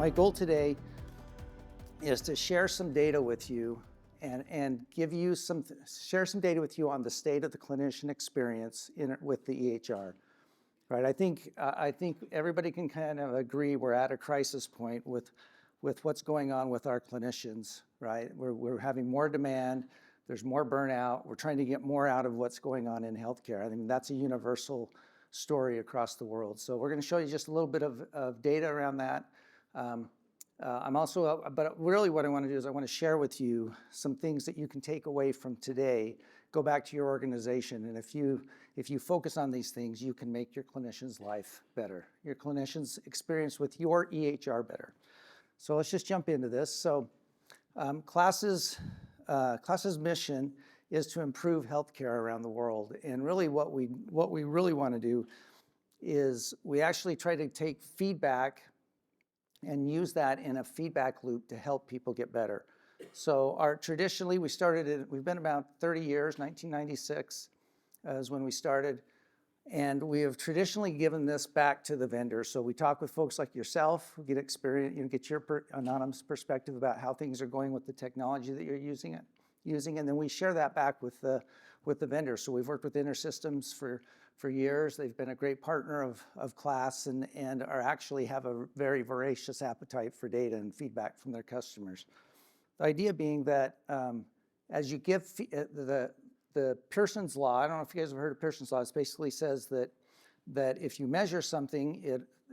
My goal today is to share some data with you and give you share some data with you on the state of the clinician experience with the EHR. Right, I think everybody can kind of agree we're at a crisis point with what's going on with our clinicians. Right, we're having more demand. There's more burnout. We're trying to get more out of what's going on in healthcare. I think that's a universal story across the world. So we're going to show you just a little bit of data around that. But really what I want to do is I want to share with you some things that you can take away from today, go back to your organization, and if you focus on these things, you can make your clinician's life better, your clinician's experience with your EHR better. So let's just jump into this. So KLAS's mission is to improve healthcare around the world, and really what we really want to do is we actually try to take feedback and use that in a feedback loop to help people get better. So traditionally we've been about 30 years, 1996 is when we started, and we have traditionally given this back to the vendors. So we talk with folks like yourself, who get experience, get your anonymous perspective about how things are going with the technology that you're using, and then we share that back with the vendors. So we've worked with InterSystems for years. They've been a great partner of KLAS and actually have a very voracious appetite for data and feedback from their customers. The idea being that as you give the Pearson's Law, I don't know if you guys have heard of Pearson's Law, it basically says that if you measure something,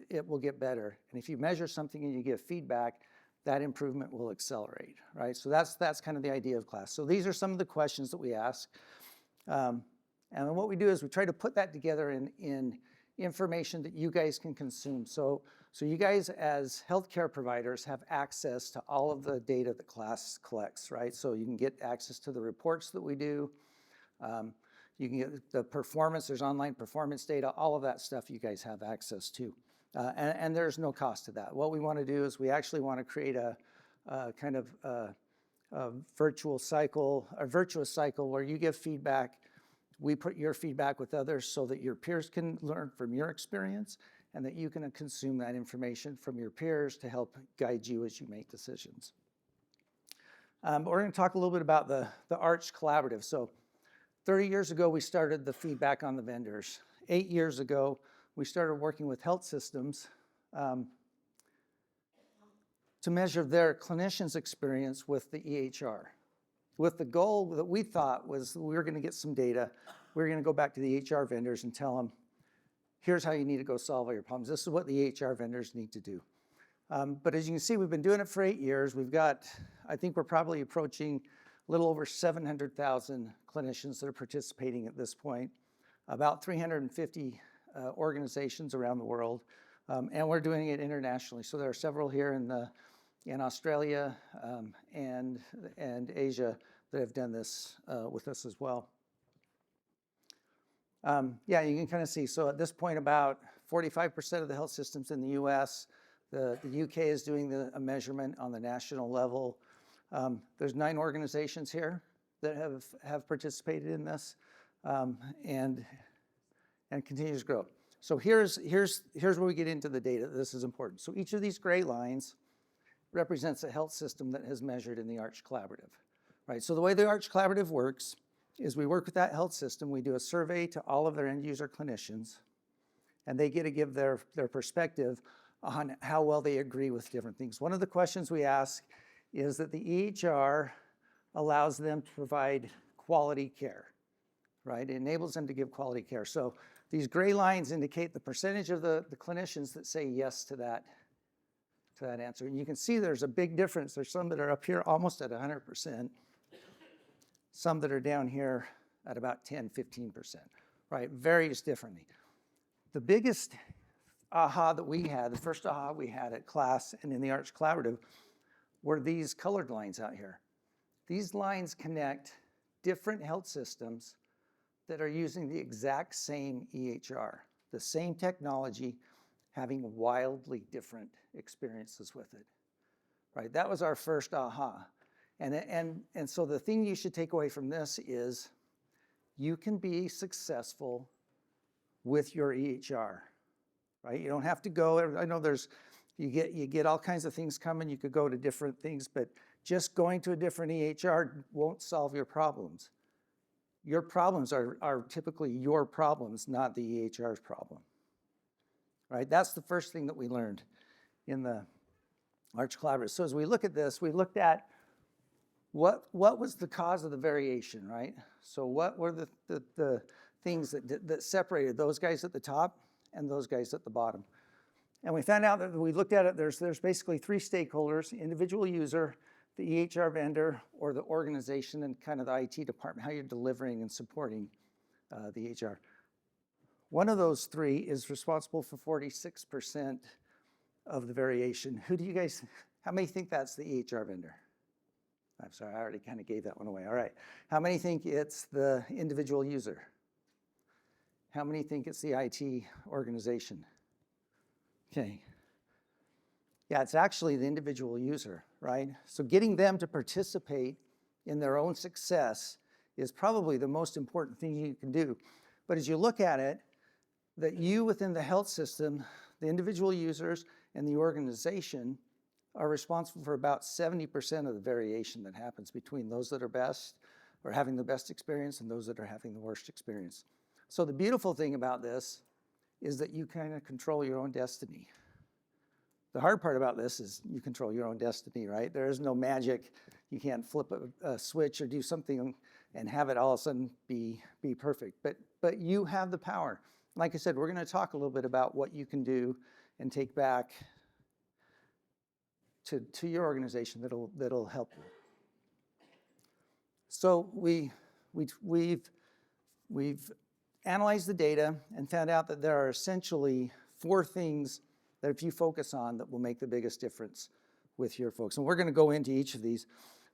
it will get better. And if you measure something and you give feedback, that improvement will accelerate, right? So that's kind of the idea of KLAS. So these are some of the questions that we ask. And what we do is we try to put that together in information that you guys can consume. So you guys as healthcare providers have access to all of the data that KLAS collects, right? So you can get access to the reports that we do. You can get the performance, there's online performance data, all of that stuff you guys have access to. And there's no cost to that. What we want to do is we actually want to create a kind of a virtuous cycle where you give feedback, we put your feedback with others so that your peers can learn from your experience and that you can consume that information from your peers to help guide you as you make decisions. But we're going to talk a little bit about the ARCH Collaborative. So 30 years ago, we started the feedback on the vendors. 8 years ago, we started working with health systems to measure their clinicians' experience with the EHR, with the goal that we thought was we were going to get some data. We were going to go back to the EHR vendors and tell them, here's how you need to go solve all your problems. This is what the EHR vendors need to do. But as you can see, we've been doing it for 8 years. I think we're probably approaching a little over 700,000 clinicians that are participating at this point, about 350 organizations around the world, and we're doing it internationally. So there are several here in Australia and Asia that have done this with us as well. Yeah, you can kind of see. So at this point, about 45% of the health systems in the U.S., the UK is doing a measurement on the national level. There's 9 organizations here that have participated in this, and continues to grow. So here's where we get into the data. This is important. So each of these gray lines represents a health system that has measured in the ARCH Collaborative, right? So the way the ARCH Collaborative works is we work with that health system. We do a survey to all of their end user clinicians, and they get to give their perspective on how well they agree with different things. One of the questions we ask is that the EHR allows them to provide quality care, right? It enables them to give quality care. So these gray lines indicate the percentage of the clinicians that say yes to that answer. And you can see there's a big difference. There's some that are up here almost at 100%, some that are down here at about 10, 15%, right? Varies differently. The biggest aha that we had, the first aha we had at KLAS and in the ARCH Collaborative were these colored lines out here. These lines connect different health systems that are using the exact same EHR, the same technology, having wildly different experiences with it, right? That was our first aha. And so the thing you should take away from this is you can be successful with your EHR, right? You don't have to go, I know there's You get all kinds of things coming. You could go to different things, but just going to a different EHR won't solve your problems. Your problems are typically your problems, not the EHR's problem. Right? That's the first thing that we learned in the Arch Collaborative. So as we look at this, we looked at what was the cause of the variation, right? So what were the things that separated those guys at the top and those guys at the bottom? And we found out that we looked at it, there's basically three stakeholders: individual user, the EHR vendor, or the organization, and kind of the IT department, how you're delivering and supporting the EHR. One of those three is responsible for 46% of the variation. How many think that's the EHR vendor? I'm sorry, I already kind of gave that one away. All right. How many think it's the individual user? How many think it's the IT organization? Okay. Yeah, it's actually the individual user, right? So getting them to participate in their own success is probably the most important thing you can do. But as you look at it, that you within the health system, the individual users and the organization are responsible for about 70% of the variation that happens between those that are best or having the best experience and those that are having the worst experience. So the beautiful thing about this is that you kind of control your own destiny. The hard part about this is you control your own destiny, right? There is no magic. You can't flip a switch or do something and have it all of a sudden be perfect. But you have the power. Like I said, we're going to talk a little bit about what you can do and take back to your organization that'll help you. So we've analyzed the data and found out that there are essentially 4 things that if you focus on that will make the biggest difference with your folks. And we're going to go into each of these,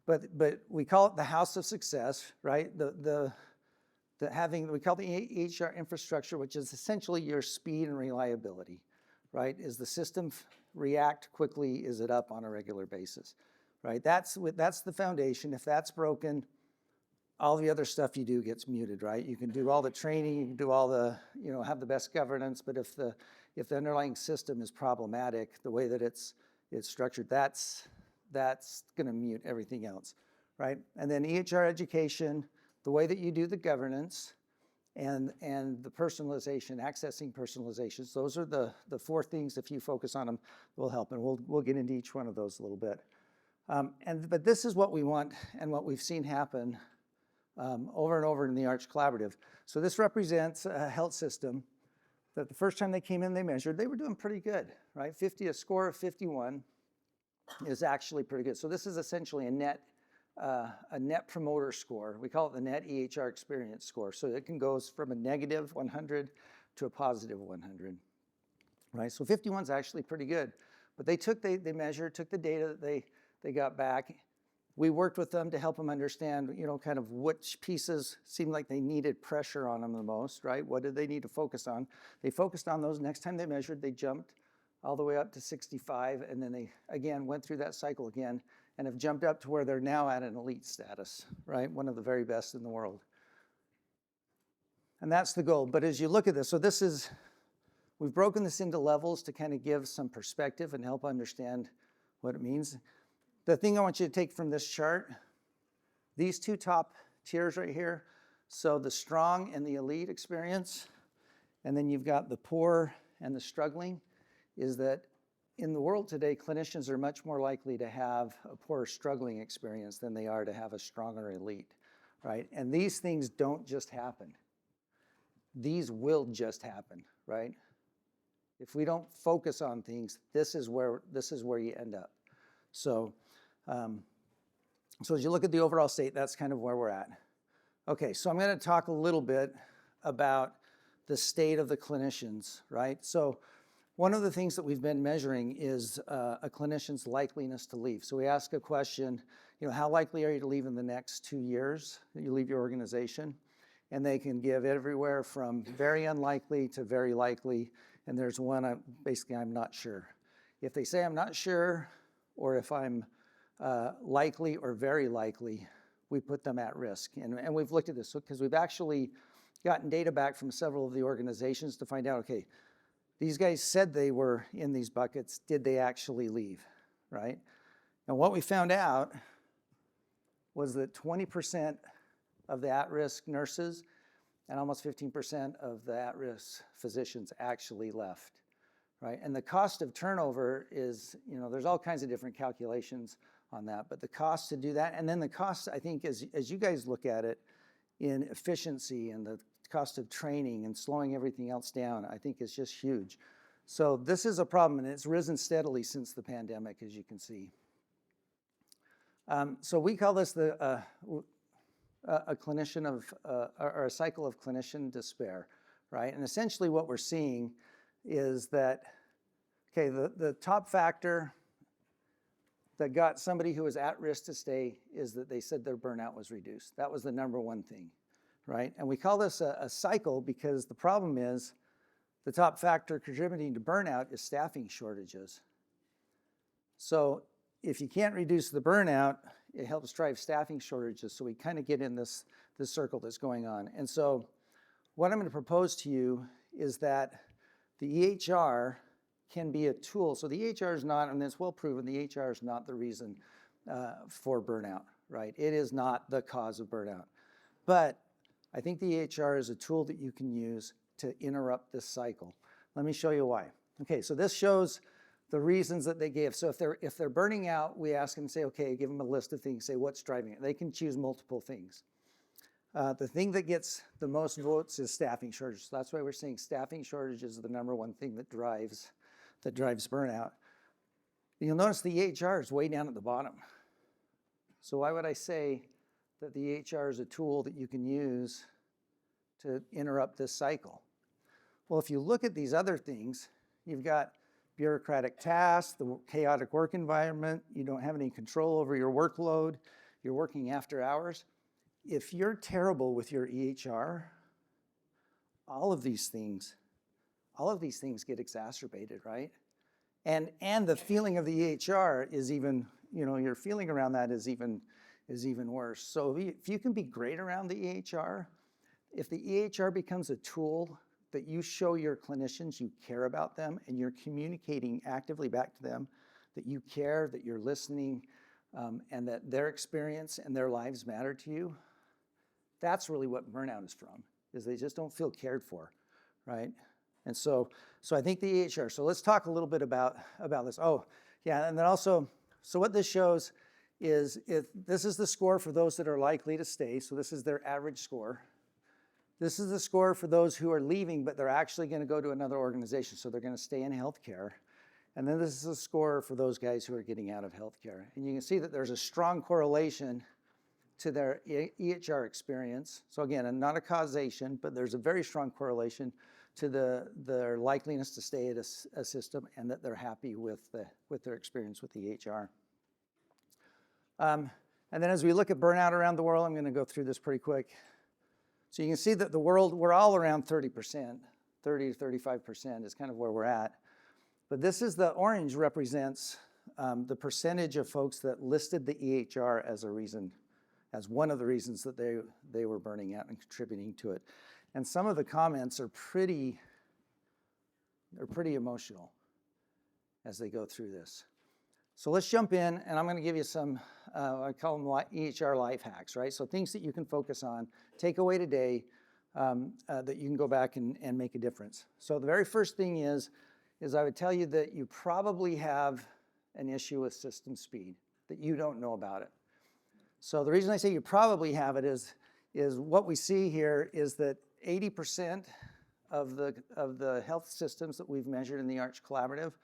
but we call it the house of success, right? We call the EHR infrastructure, which is essentially your speed and reliability, right? Is the system react quickly? Is it up on a regular basis, right? That's the foundation. If that's broken, all the other stuff you do gets muted, right? You can do all the training, you can do all the, have the best governance, but if the underlying system is problematic, the way that it's structured, that's going to mute everything else, right? And then EHR education, the way that you do the governance, and the personalization, accessing personalizations. Those are the 4 things, if you focus on them, will help. And we'll get into each one of those a little bit. But this is what we want and what we've seen happen over and over in the Arch Collaborative. So this represents a health system that the first time they came in, they measured, they were doing pretty good, right? A score of 51 is actually pretty good. So this is essentially a net promoter score. We call it the net EHR experience score. So it can go from a negative 100 to a positive 100, right? So 51 is actually pretty good. But they measured, took the data that they got back. We worked with them to help them understand, kind of which pieces seemed like they needed pressure on them the most, right? What did they need to focus on? They focused on those. Next time they measured, they jumped all the way up to 65, and then they, again, went through that cycle again and have jumped up to where they're now at an elite status, right? One of the very best in the world. And that's the goal. But as you look at this, so we've broken this into levels to kind of give some perspective and help understand what it means. The thing I want you to take from this chart, these 2 top tiers right here, so the strong and the elite experience, and then you've got the poor and the struggling, is that in the world today, clinicians are much more likely to have a poor struggling experience than they are to have a stronger elite, right? And these things don't just happen. These will just happen, right? If we don't focus on things, this is where you end up. So as you look at the overall state, that's kind of where we're at. Okay, so I'm going to talk a little bit about the state of the clinicians, right? So one of the things that we've been measuring is a clinician's likeliness to leave. So we ask a question, how likely are you to leave in the next 2 years that you leave your organization? And they can give everywhere from very unlikely to very likely. And there's one, I'm not sure. If they say I'm not sure, or if I'm likely or very likely, we put them at risk. And we've looked at this because we've actually gotten data back from several of the organizations to find out, okay, These guys said they were in these buckets. Did they actually leave, right? And what we found out was that 20% of the at-risk nurses and almost 15% of the at-risk physicians actually left, right? And the cost of turnover is, there's all kinds of different calculations on that, but the cost to do that, and then the cost, I think, as you guys look at it, in efficiency and the cost of training and slowing everything else down, I think is just huge. So this is a problem, and it's risen steadily since the pandemic, as you can see. So we call this a clinician or a cycle of clinician despair, right? And essentially what we're seeing is that, okay, the top factor that got somebody who was at risk to stay is that they said their burnout was reduced. That was the number one thing, right? And we call this a cycle because the problem is the top factor contributing to burnout is staffing shortages. So if you can't reduce the burnout, it helps drive staffing shortages. So we kind of get in this circle that's going on. And so what I'm going to propose to you is that the EHR can be a tool. So the EHR is not, and it's well proven, the EHR is not the reason for burnout, right? It is not the cause of burnout. But I think the EHR is a tool that you can use to interrupt this cycle. Let me show you why. Okay, so this shows the reasons that they gave. So if they're burning out, we ask them, say, okay, give them a list of things, say what's driving it. They can choose multiple things. The thing that gets the most votes is staffing shortages. So that's why we're saying staffing shortages is the number one thing that drives burnout. You'll notice the EHR is way down at the bottom. So why would I say that the EHR is a tool that you can use to interrupt this cycle? Well, if you look at these other things, you've got bureaucratic tasks, the chaotic work environment, you don't have any control over your workload, you're working after hours. If you're terrible with your EHR, all of these things get exacerbated, right? And the feeling of the EHR is even, your feeling around that is even worse. So if you can be great around the EHR, if the EHR becomes a tool that you show your clinicians you care about them and you're communicating actively back to them that you care, that you're listening, and that their experience and their lives matter to you, that's really what burnout is from, is they just don't feel cared for, right? And so I think the EHR, so let's talk a little bit about this. Oh, yeah, and then also, so what this shows is this is the score for those that are likely to stay, so this is their average score. This is the score for those who are leaving, but they're actually going to go to another organization, so they're going to stay in healthcare. And then this is a score for those guys who are getting out of healthcare. And you can see that there's a strong correlation to their EHR experience. So again, not a causation, but there's a very strong correlation to their likeliness to stay at a system and that they're happy with their experience with the EHR. And then as we look at burnout around the world, I'm going to go through this pretty quick. So you can see that the world, we're all around 30%, 30 to 35% is kind of where we're at. But this is the orange represents the percentage of folks that listed the EHR as a reason, as one of the reasons that they were burning out and contributing to it. And some of the comments are pretty emotional as they go through this. So let's jump in, and I'm going to give you some, I call them EHR life hacks, right? So things that you can focus on, take away today, that you can go back and make a difference. So the very first thing is I would tell you that you probably have an issue with system speed, that you don't know about it. So the reason I say you probably have it is what we see here is that 80% of the health systems that we've measured in the ARCH Collaborative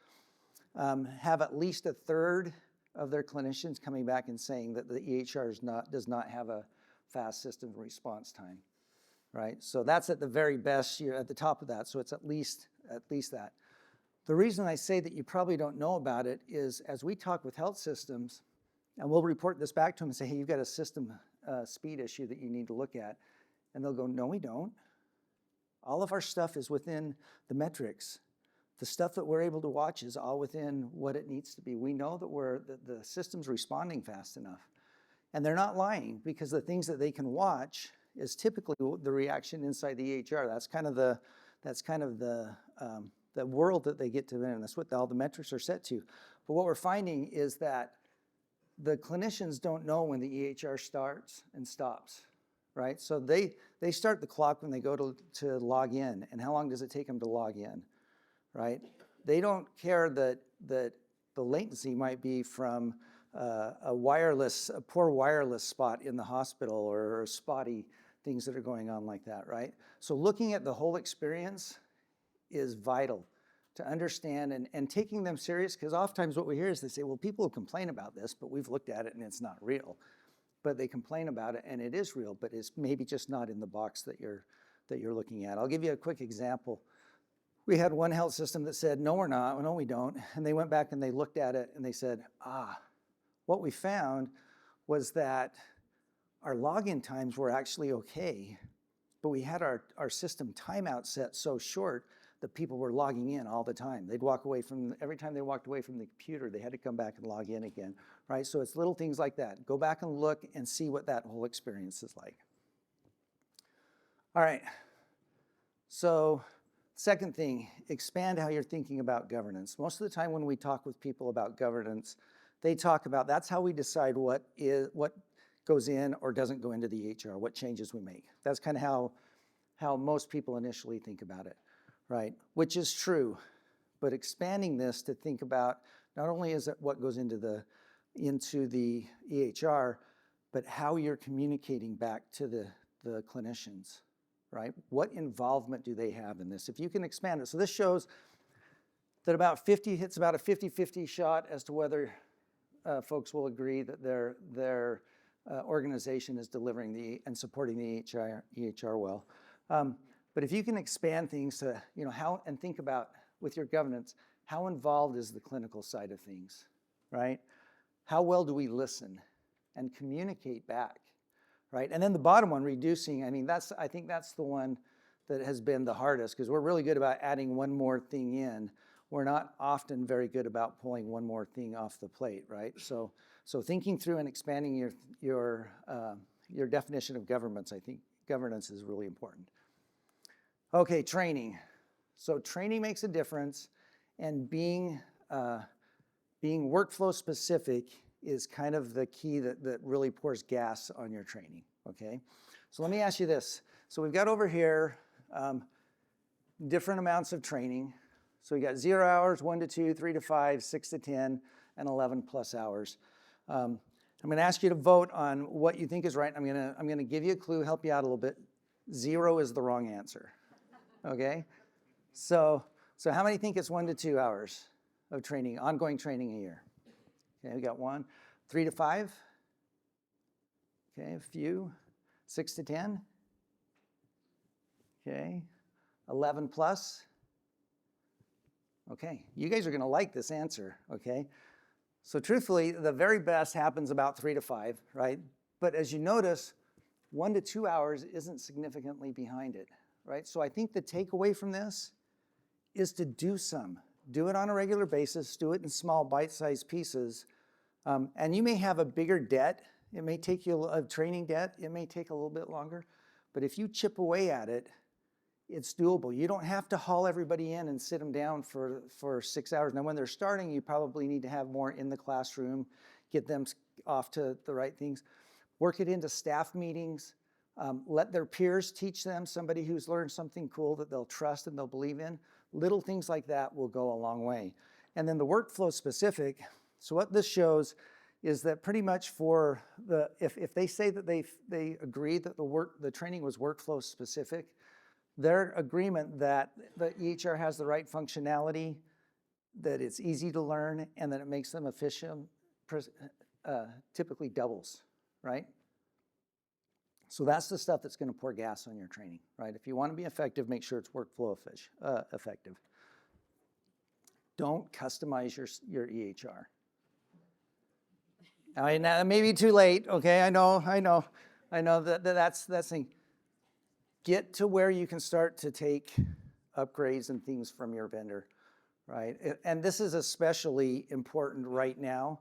have at least a third of their clinicians coming back and saying that the EHR does not have a fast system response time, right? So that's at the very best, you're at the top of that, so it's at least that. The reason I say that you probably don't know about it is as we talk with health systems, and we'll report this back to them and say, hey, you've got a system speed issue that you need to look at. And they'll go, no, we don't. All of our stuff is within the metrics. The stuff that we're able to watch is all within what it needs to be. We know that the system's responding fast enough. And they're not lying because the things that they can watch is typically the reaction inside the EHR. That's kind of the the world that they get to in. That's what all the metrics are set to. But what we're finding is that the clinicians don't know when the EHR starts and stops, right? So they start the clock when they go to log in, and how long does it take them to log in, right? They don't care that the latency might be from a poor wireless spot in the hospital or spotty things that are going on like that, right? So looking at the whole experience is vital to understand and taking them serious, because oftentimes what we hear is they say, well, people complain about this, but we've looked at it and it's not real. But they complain about it and it is real, but it's maybe just not in the box that you're looking at. I'll give you a quick example. We had one health system that said, no, we're not, no, we don't. And they went back and they looked at it and they said, what we found was that our login times were actually okay, but we had our system timeout set so short that people were logging in all the time. They'd walk away every time they walked away from the computer, they had to come back and log in again, right? So it's little things like that. Go back and look and see what that whole experience is like. All right, so second thing, expand how you're thinking about governance. Most of the time when we talk with people about governance, they talk about that's how we decide what goes in or doesn't go into the EHR, what changes we make. That's kind of how most people initially think about it, right? Which is true, but expanding this to think about not only is it what goes into the EHR, but how you're communicating back to the clinicians, right? What involvement do they have in this? If you can expand it. So this shows that it's about a 50-50 shot as to whether folks will agree that their organization is delivering and supporting the EHR well. But if you can expand things to, how, and think about with your governance, how involved is the clinical side of things, right? How well do we listen and communicate back, right? And then the bottom one, reducing, I think that's the one that has been the hardest, because we're really good about adding one more thing in. We're not often very good about pulling one more thing off the plate, right? So thinking through and expanding your definition of governance, I think governance is really important. Okay, training. So training makes a difference, and being workflow specific is kind of the key that really pours gas on your training, okay? So let me ask you this. So we've got over here different amounts of training. So we got 0 hours, 1 to 2, 3 to 5, 6 to 10, and 11 plus hours. I'm gonna ask you to vote on what you think is right. I'm gonna give you a clue, help you out a little bit. 0 is the wrong answer, okay? So how many think it's 1 to 2 hours of training, ongoing training a year? Okay, we got 1. 3 to 5? Okay, a few. 6 to 10? Okay. 11 plus? Okay, you guys are gonna like this answer, okay? So truthfully, the very best happens about 3 to 5, right? But as you notice, 1 to 2 hours isn't significantly behind it, right? So I think the takeaway from this is to do it on a regular basis, do it in small bite-sized pieces. And you may have a bigger debt. It may take you a training debt. It may take a little bit longer. But if you chip away at it, it's doable. You don't have to haul everybody in and sit them down for 6 hours. Now, when they're starting, you probably need to have more in the classroom, get them off to the right things. Work it into staff meetings. Let their peers teach them, somebody who's learned something cool that they'll trust and they'll believe in. Little things like that will go a long way. And then the workflow specific. So what this shows is that pretty much if they say that they agree that the training was workflow specific, their agreement that the EHR has the right functionality, that it's easy to learn, and that it makes them efficient, typically doubles, right? So that's the stuff that's going to pour gas on your training, right? If you want to be effective, make sure it's workflow effective. Don't customize your EHR. That may be too late, okay? I know that's the thing. Get to where you can start to take upgrades and things from your vendor, right? And this is especially important right now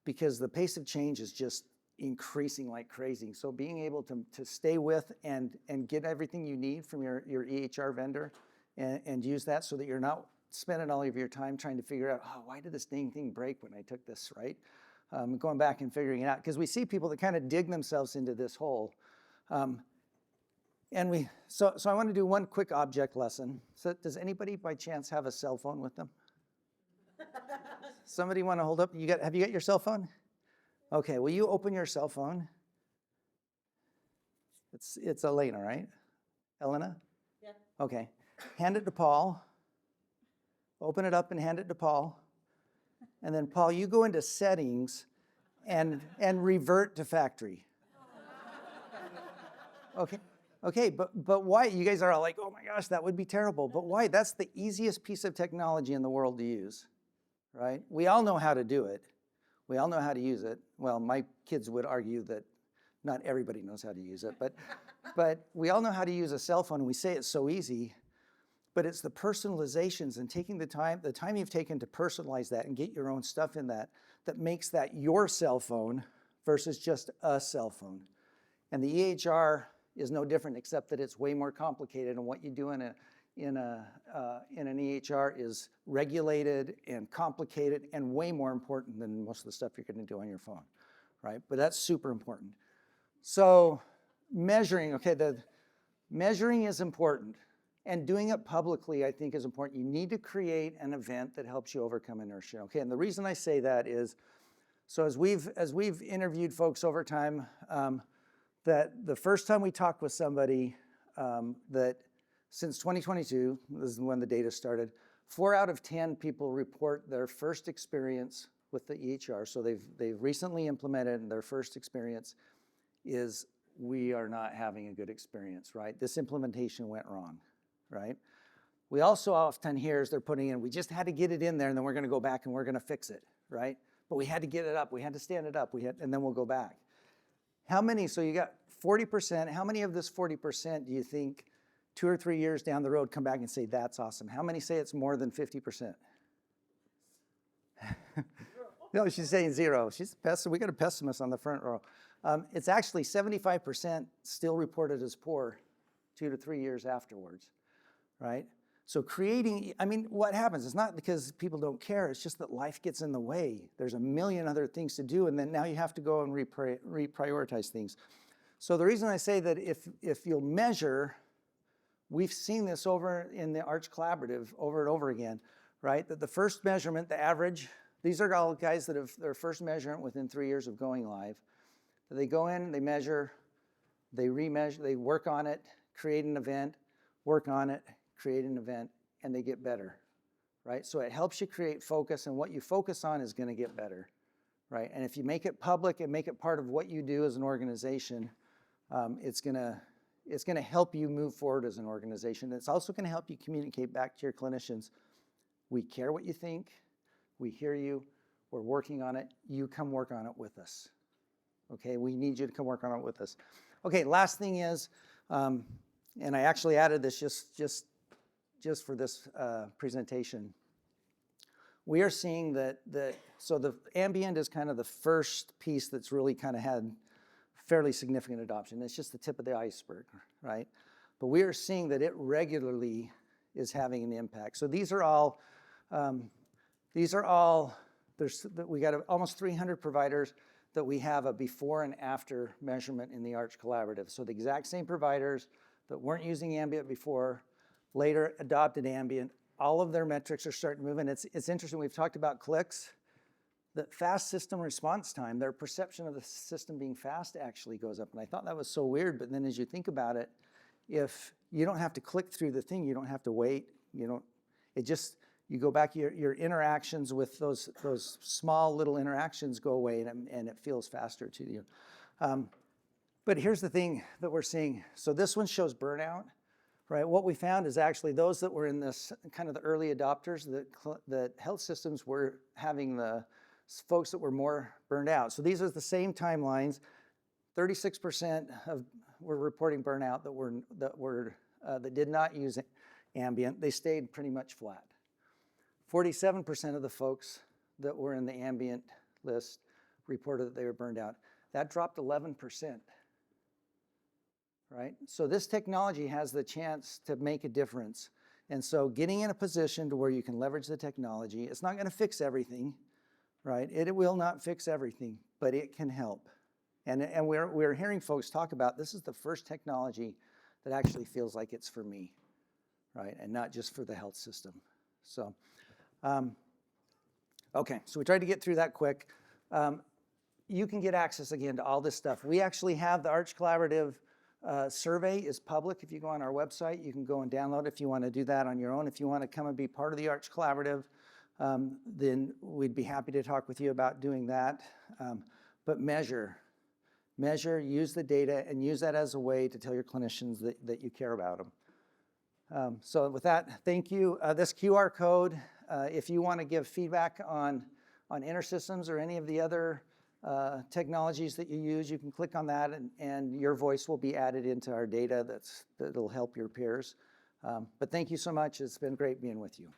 because the pace of change is just increasing like crazy. So being able to stay with and get everything you need from your EHR vendor and use that so that you're not spending all of your time trying to figure out, oh, why did this dang thing break when I took this, right? Going back and figuring it out, because we see people that kind of dig themselves into this hole. So I want to do one quick object lesson. So does anybody by chance have a cell phone with them? Somebody want to hold up? Have you got your cell phone? Okay, will you open your cell phone? It's Elena, right? Elena? Yeah. Okay. Hand it to Paul. Open it up and hand it to Paul. And then Paul, you go into settings and revert to factory. Okay. Okay, but why? You guys are all like, oh my gosh, that would be terrible. But why? That's the easiest piece of technology in the world to use, right? We all know how to do it. We all know how to use it. Well, my kids would argue that not everybody knows how to use it, but we all know how to use a cell phone, and we say it's so easy, but it's the personalizations and taking the time you've taken to personalize that and get your own stuff in that makes that your cell phone versus just a cell phone. And the EHR is no different, except that it's way more complicated, and what you do in an EHR is regulated and complicated and way more important than most of the stuff you're going to do on your phone, right? But that's super important. So measuring, okay, the measuring is important, and doing it publicly, I think, is important. You need to create an event that helps you overcome inertia, okay? And the reason I say that is, so as we've interviewed folks over time, that the first time we talked with somebody that since 2022, this is when the data started, 4 out of 10 people report their first experience with the EHR. So they've recently implemented, and their first experience is, we are not having a good experience, right? This implementation went wrong, right? We also often hear as they're putting in, we just had to get it in there, and then we're going to go back and we're going to fix it, right? But we had to get it up, we had to stand it up, and then we'll go back. How many, so you got 40%, how many of this 40% do you think 2 or 3 years down the road come back and say, that's awesome? How many say it's more than 50%? No, she's saying 0. She's a pessimist. We got a pessimist on the front row. It's actually 75% still reported as poor 2 to 3 years afterwards, right? So creating, I mean, what happens? It's not because people don't care, it's just that life gets in the way. There's a million other things to do, and then now you have to go and reprioritize things. So the reason I say that if you'll measure, we've seen this over in the Arch Collaborative over and over again, right? That the first measurement, the average, these are all guys that have their first measurement within 3 years of going live. They go in, they measure, they remeasure, they work on it, create an event, work on it, create an event, and they get better, right? So it helps you create focus, and what you focus on is going to get better, right? And if you make it public and make it part of what you do as an organization, it's going to help you move forward as an organization. It's also going to help you communicate back to your clinicians. We care what you think. We hear you. We're working on it. You come work on it with us. Okay, we need you to come work on it with us. Okay, last thing is, and I actually added this just for this presentation. We are seeing that so the ambient is kind of the first piece that's really kind of had fairly significant adoption. It's just the tip of the iceberg, right? But we are seeing that it regularly is having an impact. So these are all, we got almost 300 providers that we have a before and after measurement in the Arch Collaborative. So the exact same providers that weren't using ambient before, later adopted ambient, all of their metrics are starting to move. And it's interesting, we've talked about clicks, that fast system response time, their perception of the system being fast actually goes up. And I thought that was so weird, but then as you think about it, if you don't have to click through the thing, you don't have to wait, you go back, your interactions with those small little interactions go away, and it feels faster to you. But here's the thing that we're seeing. So this one shows burnout, right? What we found is actually those that were in this kind of the early adopters, that health systems were having the folks that were more burned out. So these are the same timelines. 36% were reporting burnout that did not use ambient. They stayed pretty much flat. 47% of the folks that were in the ambient list reported that they were burned out. That dropped 11%, right? So this technology has the chance to make a difference. And so getting in a position to where you can leverage the technology, it's not going to fix everything, right? It will not fix everything, but it can help. And we're hearing folks talk about this is the first technology that actually feels like it's for me, right? And not just for the health system. So, okay, so we tried to get through that quick. You can get access again to all this stuff. We actually have the Arch Collaborative survey is public. If you go on our website, you can go and download it if you want to do that on your own. If you want to come and be part of the Arch Collaborative, then we'd be happy to talk with you about doing that. But measure, use the data, and use that as a way to tell your clinicians that you care about them. So with that, thank you. This QR code, if you want to give feedback on InterSystems or any of the other technologies that you use, you can click on that, and your voice will be added into our data that'll help your peers. But thank you so much. It's been great being with you.